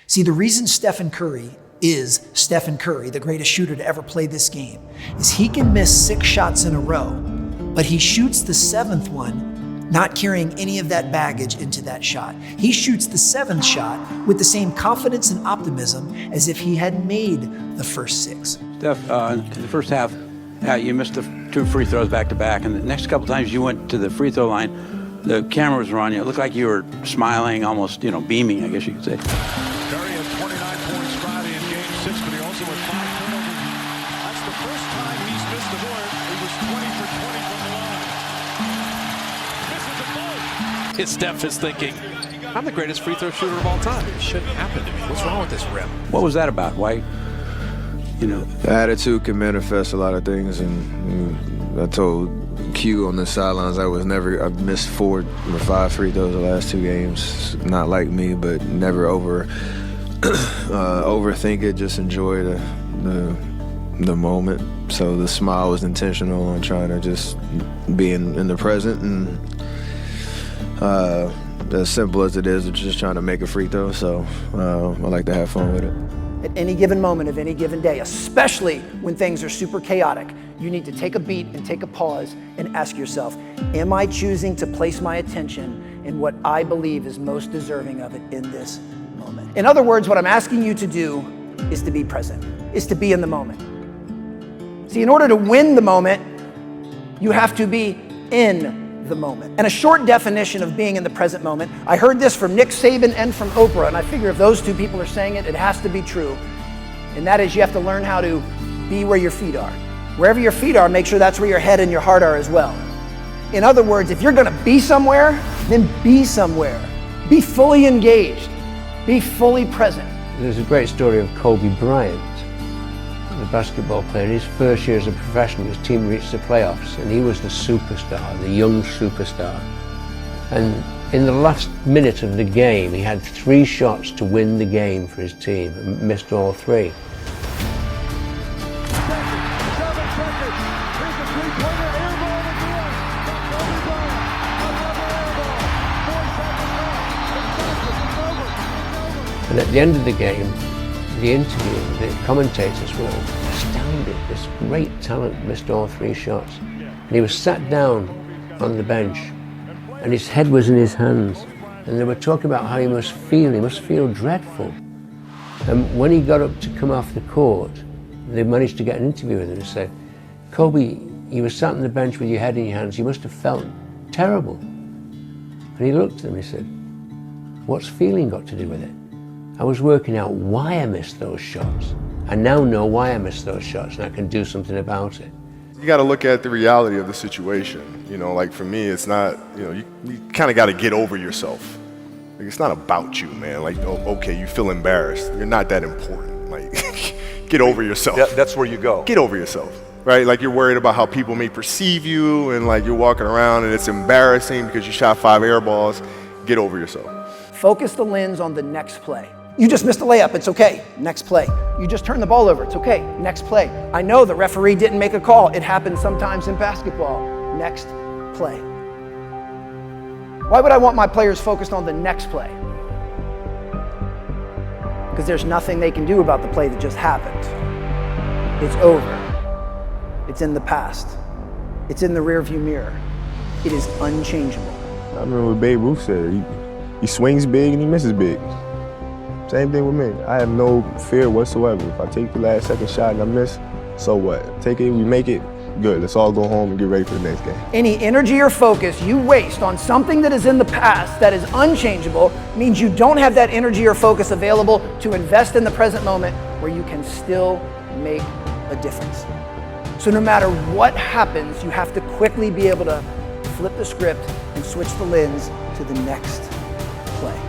See, the reason Stephen Curry is Stephen Curry, the greatest shooter to ever play this game, is he can miss 6 shots in a row, but he shoots the 7th one not carrying any of that baggage into that shot. He shoots the 7th shot with the same confidence and optimism as if he had made the first 6. Steph, in the first half, you missed the 2 free throws back to back, and the next couple times you went to the free throw line, the cameras were on you. It looked like you were smiling, almost, beaming, I guess you could say. Curry had 29 points Friday in Game 6, but he also had 5 turnovers. That's the first time he's missed the board. He was 20 for 20 from the line. Misses the both. Steph is thinking, I'm the greatest free throw shooter of all time. It shouldn't happen to me. What's wrong with this rim? What was that about? Why, The attitude can manifest a lot of things, and I told Q on the sidelines I've missed 4 or 5 free throws the last 2 games. Not like me, but never overthink it, just enjoy the moment. So the smile was intentional on trying to just be in the present, and as simple as it is, it's just trying to make a free throw. So I like to have fun with it. At any given moment of any given day, especially when things are super chaotic, you need to take a beat and take a pause and ask yourself, am I choosing to place my attention in what I believe is most deserving of it in this moment? In other words, what I'm asking you to do is to be present, is to be in the moment. See, in order to win the moment, you have to be in the moment. And a short definition of being in the present moment, I heard this from Nick Saban and from Oprah, and I figure if those 2 people are saying it, it has to be true. And that is, you have to learn how to be where your feet are. Wherever your feet are, make sure that's where your head and your heart are as well. In other words, if you're gonna be somewhere, then be somewhere. Be fully engaged. Be fully present. There's a great story of Kobe Bryant, the basketball player. In his first year as a professional, his team reached the playoffs, and he was the superstar, the young superstar. And in the last minute of the game, he had 3 shots to win the game for his team and missed all 3. And at the end of the game, the interview, the commentators were astounded. This great talent missed all 3 shots. And he was sat down on the bench, and his head was in his hands. And they were talking about how he must feel dreadful. And when he got up to come off the court, they managed to get an interview with him and said, Kobe, you were sat on the bench with your head in your hands, you must have felt terrible. And he looked at them and he said, what's feeling got to do with it? I was working out why I missed those shots. I now know why I missed those shots, and I can do something about it. You got to look at the reality of the situation. Like for me, it's not, you kind of got to get over yourself. Like, it's not about you, man. Like, okay, you feel embarrassed. You're not that important. Like, get over yourself. That's where you go. Get over yourself, right? Like, you're worried about how people may perceive you, and like you're walking around and it's embarrassing because you shot 5 air balls. Get over yourself. Focus the lens on the next play. You just missed a layup, it's okay, next play. You just turned the ball over, it's okay, next play. I know the referee didn't make a call. It happens sometimes in basketball. Next play. Why would I want my players focused on the next play? Because there's nothing they can do about the play that just happened. It's over. It's in the past. It's in the rearview mirror. It is unchangeable. I remember what Babe Ruth said, he swings big and he misses big. Same thing with me. I have no fear whatsoever. If I take the last second shot and I miss, so what? Take it, we make it, good. Let's all go home and get ready for the next game. Any energy or focus you waste on something that is in the past, that is unchangeable, means you don't have that energy or focus available to invest in the present moment where you can still make a difference. So no matter what happens, you have to quickly be able to flip the script and switch the lens to the next play.